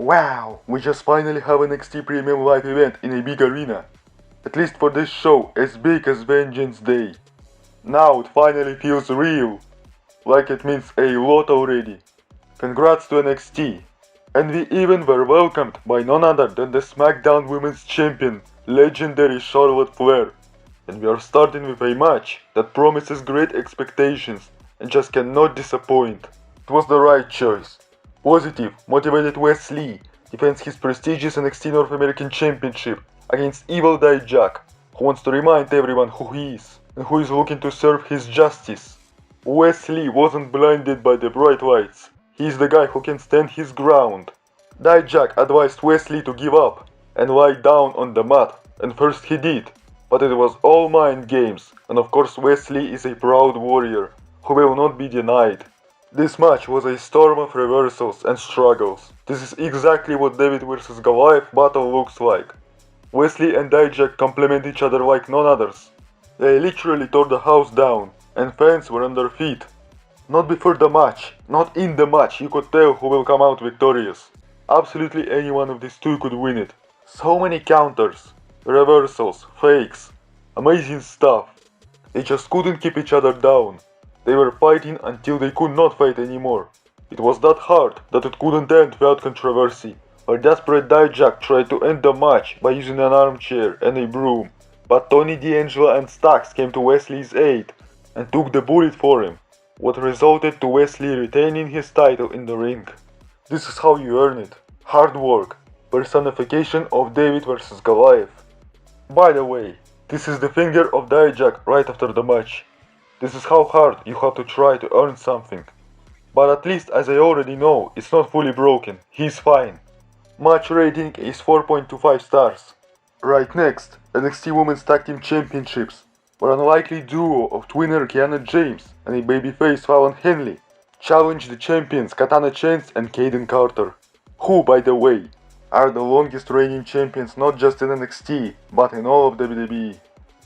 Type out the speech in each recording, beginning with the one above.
Wow, we just finally have an NXT Premium Live event in a big arena. At least for this show, as big as Vengeance Day. Now it finally feels real. Like it means a lot already. Congrats to NXT. And we even were welcomed by none other than the SmackDown Women's Champion, legendary Charlotte Flair. And we are starting with a match that promises great expectations and just cannot disappoint. It was the right choice. Positive, motivated Wesley defends his prestigious NXT North American Championship against evil Dijak, who wants to remind everyone who he is and who is looking to serve his justice. Wesley wasn't blinded by the bright lights. He is the guy who can stand his ground. Dijak advised Wesley to give up and lie down on the mat, and first he did, but it was all mind games, and of course Wesley is a proud warrior who will not be denied. This match was a storm of reversals and struggles. This is exactly what David vs Goliath battle looks like. Wesley and Dijak complement each other like none others. They literally tore the house down, and fans were on their feet. Not before the match, not in the match, you could tell who will come out victorious. Absolutely any one of these two could win it. So many counters, reversals, fakes, amazing stuff. They just couldn't keep each other down. They were fighting until they could not fight anymore. It was that hard that it couldn't end without controversy. Where desperate Dijak tried to end the match by using an armchair and a broom, but Tony D'Angelo and Stax came to Wesley's aid and took the bullet for him, what resulted to Wesley retaining his title in the ring. This is how you earn it. Hard work. Personification of David vs Goliath. By the way, this is the finger of Dijak right after the match. This is how hard you have to try to earn something. But at least as I already know, it's not fully broken, he's fine. Match rating is 4.25 stars. Right next, NXT Women's Tag Team Championships, where an unlikely duo of twinner Kiana James and a babyface Fallon Henley challenge the champions Katana Chance and Kayden Carter, who, by the way, are the longest reigning champions not just in NXT, but in all of WWE.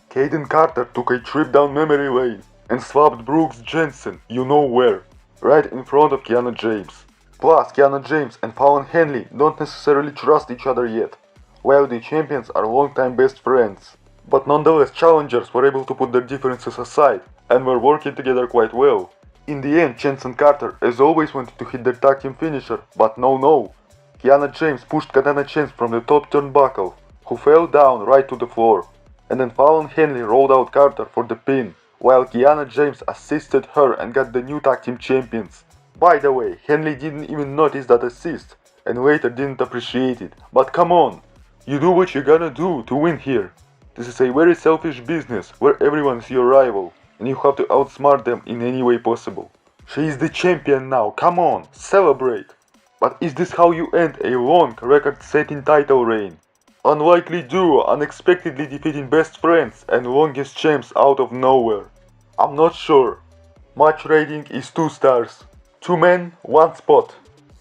Kayden Carter took a trip down memory lane and slapped Brooks Jensen, you know where, right in front of Kiana James. Plus, Kiana James and Fallon Henley don't necessarily trust each other yet, while the champions are longtime best friends. But nonetheless, challengers were able to put their differences aside and were working together quite well. In the end, Chance and Carter as always wanted to hit their tag team finisher, but no. Kiana James pushed Katana Chance from the top turnbuckle, who fell down right to the floor, and then Fallon Henley rolled out Carter for the pin, while Kiana James assisted her and got the new tag team champions. By the way, Henley didn't even notice that assist, and later didn't appreciate it, but come on, you do what you gotta do to win here. This is a very selfish business where everyone is your rival, and you have to outsmart them in any way possible. She is the champion now, come on, celebrate! But is this how you end a long record-setting title reign? Unlikely duo unexpectedly defeating best friends and longest champs out of nowhere. I'm not sure. Match rating is 2 stars. 2 men, 1 spot.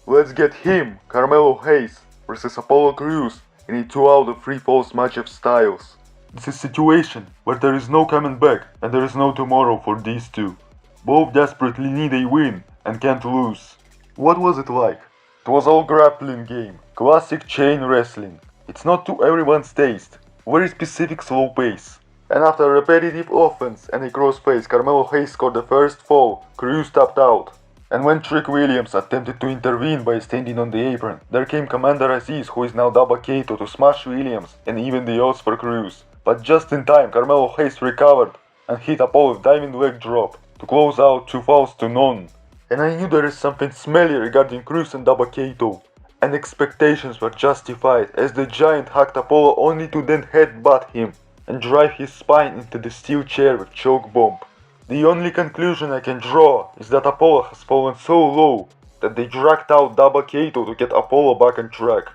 Let's get him, Carmelo Hayes vs Apollo Crews in a 2 out of 3 falls match of styles. This is a situation where there is no coming back and there is no tomorrow for these two. Both desperately need a win and can't lose. What was it like? It was all grappling game, classic chain wrestling. It's not to everyone's taste, very specific slow pace. And after a repetitive offense and a crossface, Carmelo Hayes scored the first fall, Crews tapped out. And when Trick Williams attempted to intervene by standing on the apron, there came Commander Aziz, who is now Dabba-Kato, to smash Williams and even the odds for Crews. But just in time, Carmelo Hayes recovered and hit Apollo with diving leg drop to close out 2 falls to none. And I knew there is something smelly regarding Crews and Dabba-Kato. And expectations were justified as the giant hacked Apollo only to then headbutt him and drive his spine into the steel chair with choke bomb. The only conclusion I can draw is that Apollo has fallen so low that they dragged out Dabba-Kato to get Apollo back on track.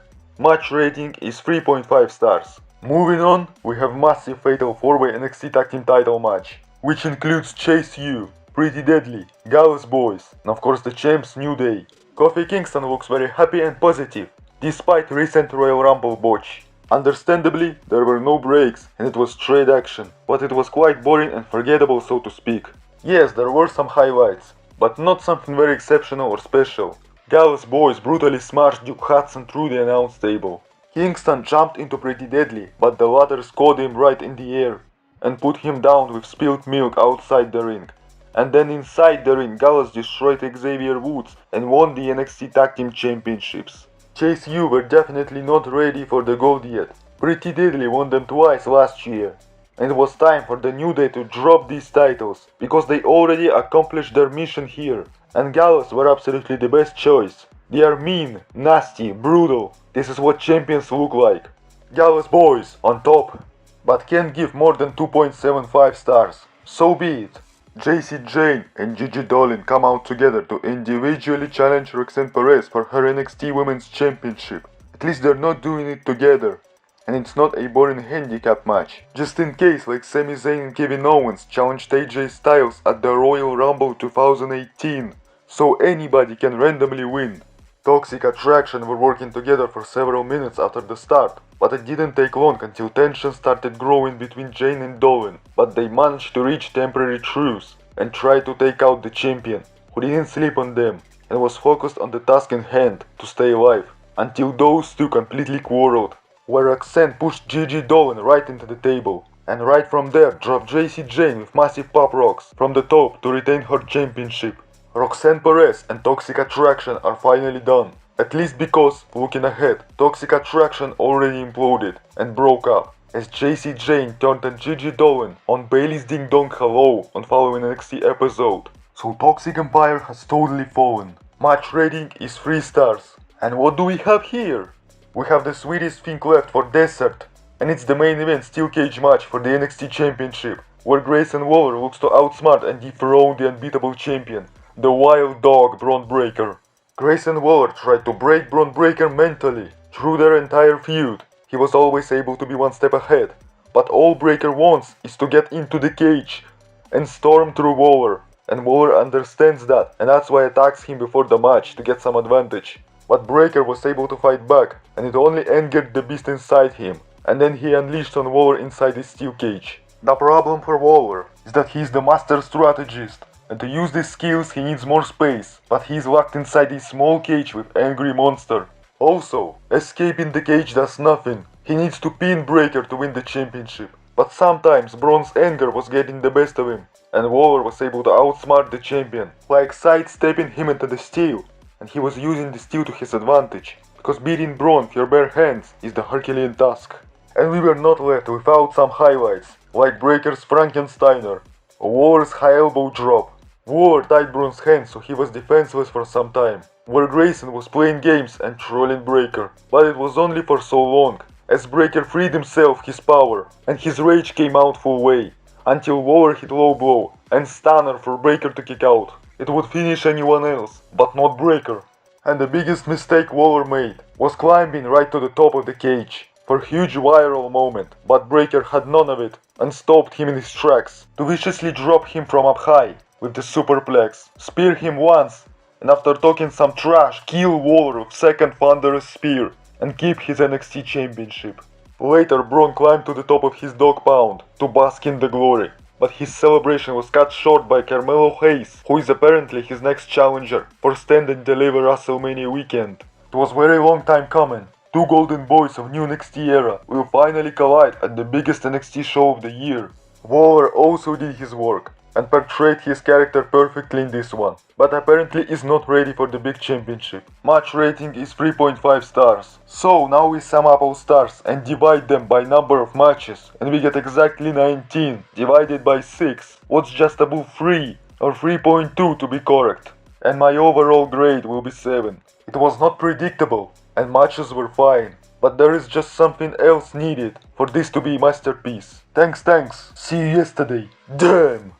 Match rating is 3.5 stars. Moving on, we have massive fatal 4-way NXT Tag Team title match, which includes Chase U, Pretty Deadly, Gallus Boys, and of course the champs New Day. Kofi Kingston looks very happy and positive, despite recent Royal Rumble botch. Understandably, there were no breaks and it was straight action, but it was quite boring and forgettable, so to speak. Yes, there were some highlights, but not something very exceptional or special. Gallus Boys brutally smashed Duke Hudson through the announce table. Kingston jumped into Pretty Deadly, but the latter caught him right in the air and put him down with spilled milk outside the ring. And then inside the ring, Gallus destroyed Xavier Woods and won the NXT Tag Team Championships. Chase U were definitely not ready for the gold yet. Pretty Deadly won them twice last year. And it was time for the New Day to drop these titles, because they already accomplished their mission here. And Gallus were absolutely the best choice. They are mean, nasty, brutal. This is what champions look like. Gallus Boys on top. But can't give more than 2.75 stars. So be it. JC Jane and Gigi Dolan come out together to individually challenge Roxanne Perez for her NXT Women's Championship. At least they're not doing it together. And it's not a boring handicap match. Just in case, like Sami Zayn and Kevin Owens challenged AJ Styles at the Royal Rumble 2018. So anybody can randomly win. Toxic Attraction were working together for several minutes after the start, but it didn't take long until tension started growing between Jane and Dolan, but they managed to reach temporary truce and try to take out the champion, who didn't sleep on them and was focused on the task in hand to stay alive, until those two completely quarreled, where Roxanne pushed Gigi Dolan right into the table, and right from there dropped JC Jane with massive pop rocks from the top to retain her championship. Roxanne Perez and Toxic Attraction are finally done, at least because, looking ahead, Toxic Attraction already imploded and broke up, as JC Jane turned on Gigi Dolan on Bailey's Ding Dong Hello on following NXT episode. So Toxic Empire has totally fallen. Match rating is 3 stars. And what do we have here? We have the sweetest thing left for dessert, and it's the main event steel cage match for the NXT Championship, where Grayson Waller looks to outsmart and dethrone the unbeatable champion, the wild dog Braun Breaker. Grayson Waller tried to break Braun Breaker mentally. Through their entire feud, he was always able to be one step ahead, but all Breaker wants is to get into the cage and storm through Waller, and Waller understands that, and that's why attacks him before the match to get some advantage. But Breaker was able to fight back, and it only angered the beast inside him, and then he unleashed on Waller inside his steel cage. The problem for Waller is that he's the master strategist, and to use these skills he needs more space, but he's locked inside a small cage with angry monster. Also, escaping the cage does nothing. He needs to pin Breaker to win the championship. But sometimes Braun's anger was getting the best of him, and Waller was able to outsmart the champion, like sidestepping him into the steel, and he was using the steel to his advantage, because beating Braun with your bare hands is the Herculean task. And we were not left without some highlights, like Breaker's Frankensteiner, Waller's high elbow drop. Waller tied Braun's hands so he was defenseless for some time, where Grayson was playing games and trolling Breaker, but it was only for so long, as Breaker freed himself his power, and his rage came out full way, until Waller hit low blow and stunner for Breaker to kick out. It would finish anyone else, but not Breaker. And the biggest mistake Waller made was climbing right to the top of the cage for a huge viral moment, but Breaker had none of it and stopped him in his tracks to viciously drop him from up high with the superplex, spear him once, and after talking some trash, kill Waller with second thunderous spear and keep his NXT championship. Later Braun climbed to the top of his dog pound to bask in the glory, but his celebration was cut short by Carmelo Hayes, who is apparently his next challenger for Stand and Deliver WrestleMania weekend. It was very long time coming. Two golden boys of new NXT era will finally collide at the biggest NXT show of the year. Waller also did his work and portrayed his character perfectly in this one, but apparently is not ready for the big championship. Match rating is 3.5 stars. So now we sum up all stars and divide them by number of matches, and we get exactly 19 divided by 6, what's just above 3 or 3.2 to be correct. And my overall grade will be 7. It was not predictable and matches were fine, but there is just something else needed for this to be a masterpiece. Thanks, see you yesterday. Damn!